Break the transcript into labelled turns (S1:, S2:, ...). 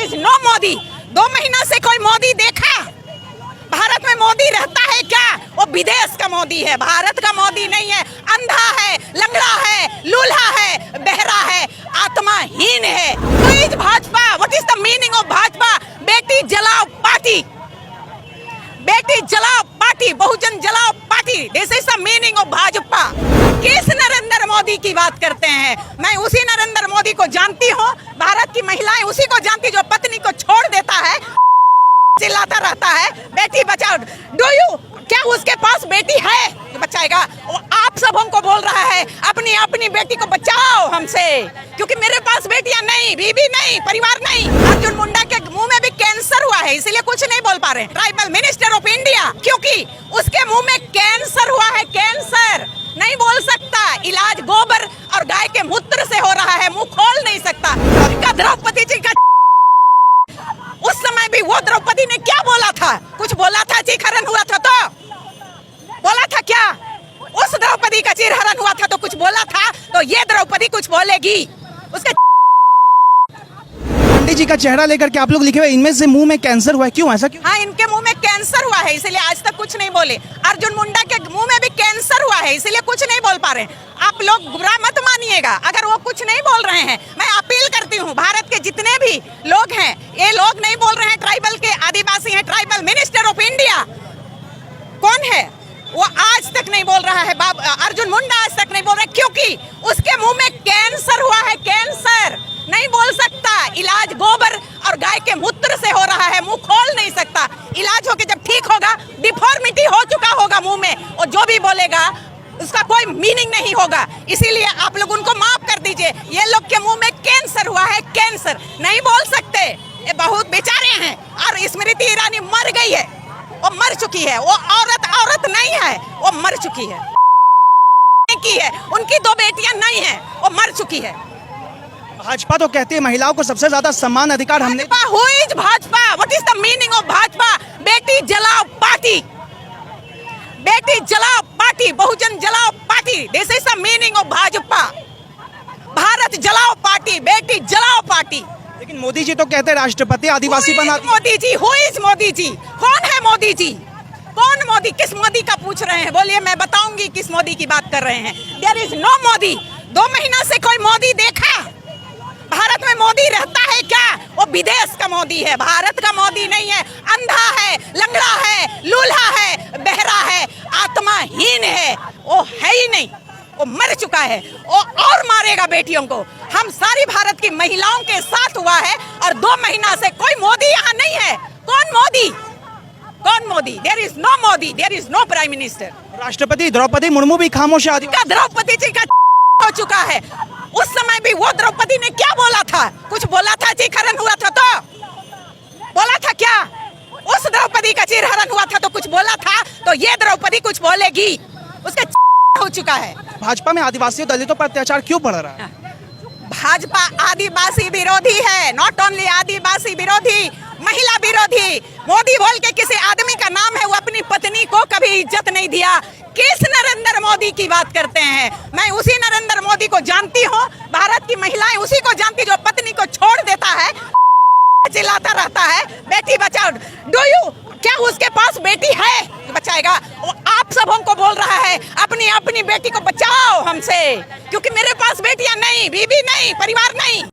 S1: Is no Modi. 2 महीना से कोई मोदी देखा? भारत में मोदी रहता है क्या? वो विदेश का मोदी है, भारत का मोदी नहीं है। अंधा है, लंगड़ा है, लूल्हा है, बहरा है, आत्माहीन है। Who is Bhajpa? What is the meaning of Bhajpa? बेटी जलाओ पार्टी, बेटी जलाओ पार्टी, बहुजन जलाओ party. This is the meaning of Bhajpa. किस नरेंद्र मोदी की बात करते हैं? मैं उसी नरेंद्र मोदी को जानती हूँ। भारत की महिलाएं उसी को जानती जो पत्नी को छोड़ देता है, चिल्लाता रहता है बेटी बचाओ। डू यू, क्या उसके पास बेटी है जो बचाएगा? वो आप सबों को बोल रहा है अपनी अपनी बेटी को बचाओ हमसे, क्योंकि मेरे पास बेटियां नहीं, बीवी नहीं, परिवार नहीं। अर्जुन मुंडा के मुंह में भी कैंसर हुआ है, इसीलिए कुछ नहीं बोल पा रहे। ट्राइबल मिनिस्टर ऑफ इंडिया, क्योंकि उसके मुंह में कैंसर हुआ है, कैंसर नहीं बोल सकता। इलाज गोबर और गाय के मूत्र से हो रहा है, मुंह खोल नहीं सकता। उनका द्रौपदी जी का उस समय भी वो द्रौपदी ने क्या बोला था? कुछ बोला था? चीरहरण हुआ था तो बोला था क्या? उस द्रौपदी का चीरहरण हुआ था तो कुछ बोला था, तो ये द्रौपदी कुछ बोलेगी? उसके
S2: पंडित जी का चेहरा लेकर के आप लोग लिखे हुए इनमें से मुंह में कैंसर हुआ है, क्यों ऐसा क्यों?
S1: हाँ, इनके मुंह में कैंसर हुआ है, इसलिए आज तक कुछ नहीं बोले। अर्जुन मुंडा के मुंह में भी कैंसर हुआ है, इसलिए कुछ नहीं बोल पा रहे। आप लोग बुरा मत मानिएगा अगर वो कुछ नहीं बोल रहे हैं। मैं अपील करती हूँ, भारत के जितने भी लोग हैं, ये लोग नहीं बोल रहे हैं। ट्राइबल के आदिवासी हैं, ट्राइबल मिनिस्टर ऑफ इंडिया कौन है? वो आज तक नहीं बोल रहा है। अर्जुन मुंडा आज तक नहीं बोल रहे, क्योंकि उसके मुंह में कैंसर हुआ है, कैंसर नहीं बोल सकता। इलाज गोबर और गाय के मूत्र से हो रहा है, मुंह खोल नहीं सकता। इलाज होके जब ठीक होगा, डिफॉर्मिटी हो चुका होगा मुंह में, और जो भी बोलेगा उसका कोई मीनिंग नहीं होगा। इसीलिए आप लोग उनको माफ कर दीजिए। ये लोग के मुंह में कैंसर हुआ है, कैंसर नहीं बोल सकते। ये बहुत बेचारे हैं। और स्मृति ईरानी मर गई है, वो मर चुकी है। वो औरत नहीं है, वो मर चुकी है। उनकी 2 बेटियां नहीं है, वो मर चुकी है।
S2: भाजपा तो कहती है महिलाओं को सबसे ज्यादा सम्मान अधिकार हमने।
S1: Who is Bhajpa? What is the meaning of Bhajpa? बेटी जलाओ पार्टी, बेटी जलाओ पार्टी, बहुजन जलाओ party. This is the meaning of Bhajpa. Bharat जलाओ पार्टी, बेटी जलाओ पार्टी।
S2: लेकिन मोदी जी तो कहते हैं राष्ट्रपति आदिवासी बना।
S1: Modi ji, who is Modi ji? कौन है मोदी जी? कौन मोदी? किस मोदी का पूछ रहे हैं? बोलिए, मैं बताऊंगी किस मोदी की बात कर रहे हैं। There is no Modi. 2 महीना से कोई मोदी देखा? भारत में मोदी रहता है क्या? वो विदेश का मोदी है, भारत का मोदी नहीं है। अंधा है, लंगड़ा है, लूल्हा है, बहरा है, आत्माहीन है। वो है ही नहीं, वो मर चुका है। वो और मारेगा बेटियों को। हम सारी भारत की महिलाओं के साथ हुआ है, और 2 महीना से कोई मोदी यहाँ नहीं है। कौन मोदी? कौन Modi? There is no Modi, there is no prime minister.
S2: राष्ट्रपति द्रौपदी मुर्मू भी खामोश है।
S1: द्रौपदी जी का हो चुका है। उस समय भी वो द्रौपदी ने क्या बोला था? कुछ बोला था? चीरहरण हुआ था तो बोला था क्या? उस द्रौपदी का चीरहरण हुआ था तो कुछ बोला था, तो ये द्रौपदी कुछ बोलेगी? उसका हो चुका है।
S2: भाजपा में आदिवासी और दलितों पर अत्याचार क्यों बढ़ रहा है?
S1: भाजपा आदिवासी विरोधी है, नॉट ओनली आदिवासी विरोधी, महिला विरोधी। मोदी बोल के किसी आदमी का नाम है, वो अपनी पत्नी को कभी इज्जत नहीं दिया। किस नरेंद्र मोदी की बात करते हैं? मैं उसी नरेंद्र मोदी को जानती हूँ। भारत की महिलाएं उसी को जानती जो पत्नी को छोड़ देता है, चिल्लाता रहता है बेटी बचाओ। डू यू, क्या उसके पास बेटी है जो बचाएगा? वो आप सबों को बोल रहा है अपनी अपनी बेटी को बचाओ हमसे, क्योंकि मेरे पास बेटियां नहीं, बीवी नहीं, परिवार नहीं।